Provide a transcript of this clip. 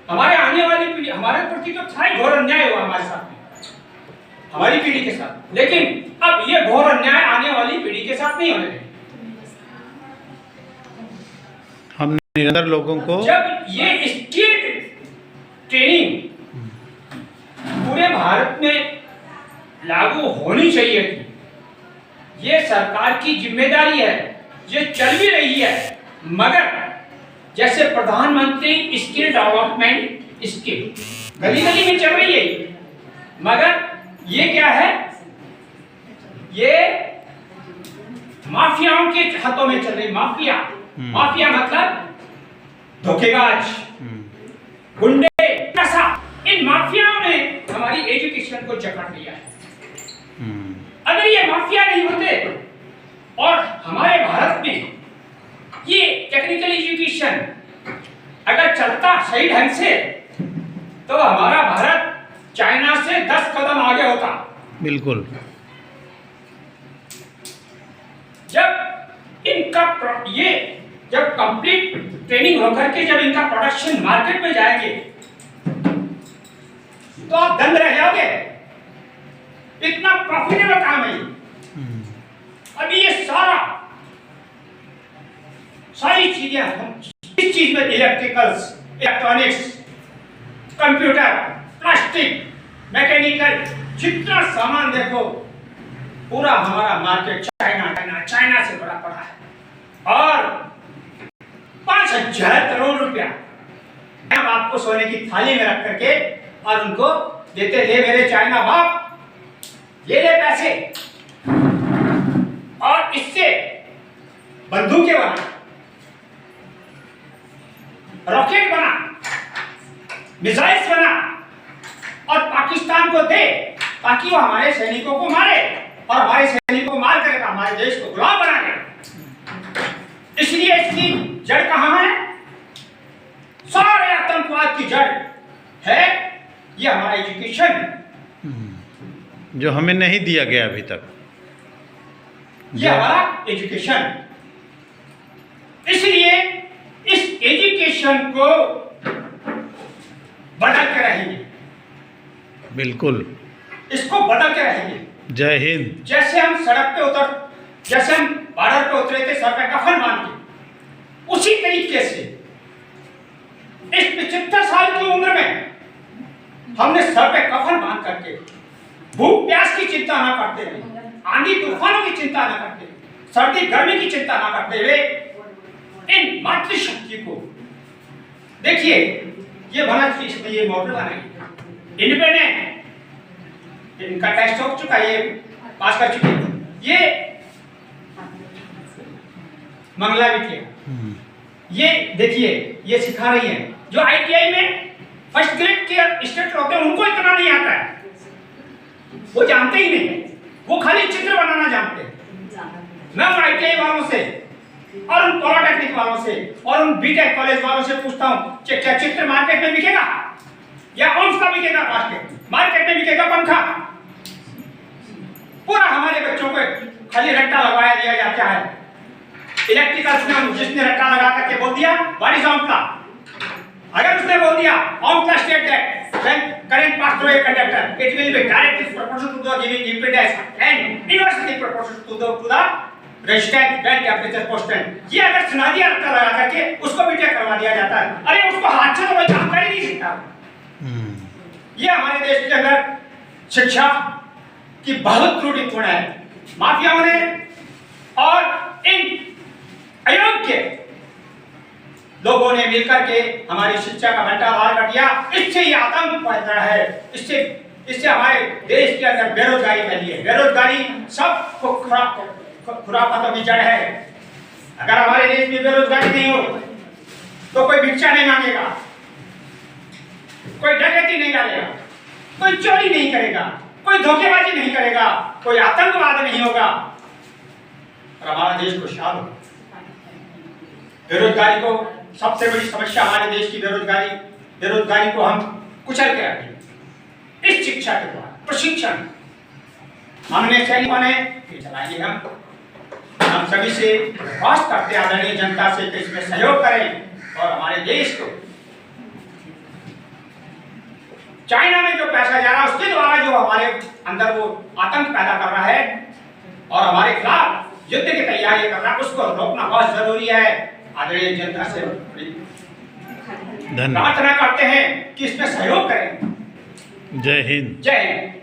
हमारे आने वाली पीढ़ी, हमारे प्रति तो था ही घोर अन्याय हुआ हमारे साथ में, हमारी पीढ़ी के साथ, लेकिन अब ये घोर अन्याय आने वाली पीढ़ी के साथ नहीं होने देंगे। हम निरंतर लोगों को जब ये स्किल ट्रेनिंग पूरे भारत में लागू होनी चाहिए थी, ये सरकार की जिम्मेदारी है, ये चल भी रही है, मगर जैसे प्रधानमंत्री स्किल डेवलपमेंट स्कीम गली गली में चल रही है, मगर ये क्या है, ये माफियाओं के हाथों में चल रही। माफिया मतलब धोखेबाज, गुंडे, नशा, इन माफियाओं ने हमारी एजुकेशन को जकड़ लिया है। अगर ये माफिया नहीं होते और हमारे भारत में ये टेक्निकल एजुकेशन अगर चलता सही ढंग से, तो हमारा भारत चाइना से 10 कदम आगे होता। बिल्कुल। जब कंप्लीट ट्रेनिंग होकर के जब इनका प्रोडक्शन मार्केट में जाएंगे, तो आप दंग रह जाओगे, इतना प्रॉफिटेबल काम है। अभी ये सारी चीजें हम इस चीज में, electricals, electronics, computer, plastic, mechanical, जितना सामान देखो, पूरा हमारा मार्केट चाइना से बड़ा पड़ा है। और 5,000 करोड़ रुपया हम आपको सोने की थाली में रख करके और उनको देते, ले मेरे चाइना बाप, ले पैसे, और इससे बंदूकें बना, रॉकेट बना, मिसाइल्स बना और पाकिस्तान को दे, ताकि वो हमारे सैनिकों को मारे, और हमारे सैनिकों को मार कर हमारे देश को गुलाम बना दे। इसलिए इसकी जड़ कहां है? सारे आतंकवाद की जड़ है ये हमारा एजुकेशन, जो हमें नहीं दिया गया अभी तक, ये हमारा एजुकेशन। इसलिए इस एजुकेशन को बदल के रहेंगे। बिल्कुल, इसको बदल के रहेंगे। जय हिंद। जैसे हम सड़क पे जैसे हम बॉर्डर पे उतरे थे सर पे कफन बांध के, उसी तरीके से इस 75 साल की उम्र में हमने सर पे कफन बांध करके भूख प्यास की चिंता ना करते हुए, आंधी तूफानों की चिंता ना करते हुए, सर्दी गर्मी की चिंता ना करते हुए, इन मातृशक्ति को देखिए, ये बना इसमें ये मॉडल बनाई, इंडिपेंडेंट, इनका टेस्ट हो चुका है, ये पास कर चुके हैं, ये मंगला बिटिया, ये देखिए ये सिखा रही है। जो आईटीआई में फर्स्ट ग्रेड के स्टूडेंट होते हैं उनको इतना नहीं आता है, वो जानते ही नहीं, वो खाली चित्र बनाना जानते हैं। मैं उन आईटीआई वालों से और उन पॉलिटेक्निक वालों से और उन बीटेक कॉलेज वालों से पूछता हूँ, क्या चित्र मार्केट में बिकेगा या ओम्स का बिकेगा? मार्केट में बिकेगा पंखा। पूरा हमारे बच्चों को खाली रट्टा लगवाया दिया जाता है। इलेक्ट्रिकल्स में जिसने रट्टा लगा करके बोल दिया व्हाट इज ओम्स, अगर उसने बोल दिया Ohm's state that when current pass through a conductor it will be directly proportional to the given impedance and inversely proportional to the resistance when temperature constant. ये अगर सुना दिया रट्टा लगा करके उसको बीटेक करवा दिया जाता है। अरे उसको हाथ से तो कोई काम कर ही नहीं सकता। ये हमारे देश के अंदर शिक्षा की बहुत त्रुटिपूर्ण है। माफियाओं ने और इन अयोग्य लोगों ने मिलकर के हमारी शिक्षा का बंटावार कर दिया। इससे ये आतंक बढ़ रहा है, इससे हमारे देश के अंदर बेरोजगारी फैली है। बेरोजगारी सब खुराफातों की जड़ है। अगर हमारे देश में बेरोजगारी नहीं हो तो कोई भिक्षा नहीं मांगेगा, कोई डकैती नहीं डालेगा, कोई चोरी नहीं करेगा, कोई धोखेबाजी नहीं करेगा, कोई आतंकवाद नहीं होगा और हमारा देश खुशहाल होगा। बेरोजगारी को सबसे बड़ी समस्या हमारे देश की बेरोजगारी को हम कुचल के रखेंगे इस शिक्षा के द्वारा। प्रशिक्षण हमने सैनिकों ने चलाइए, हम सभी से दरख्वास्त करते आदरणीय जनता से कि इसमें सहयोग करें और हमारे देश को चाइना में जो पैसा जा रहा है उसके द्वारा जो हमारे अंदर वो आतंक पैदा कर रहा है और हमारे खिलाफ युद्ध की तैयारी कर रहा है, उसको रोकना बहुत जरूरी है। आदरणीय जनता से धन्यवाद। प्रार्थना करते हैं कि इसमें सहयोग करें। जय हिंद। जय हिंद।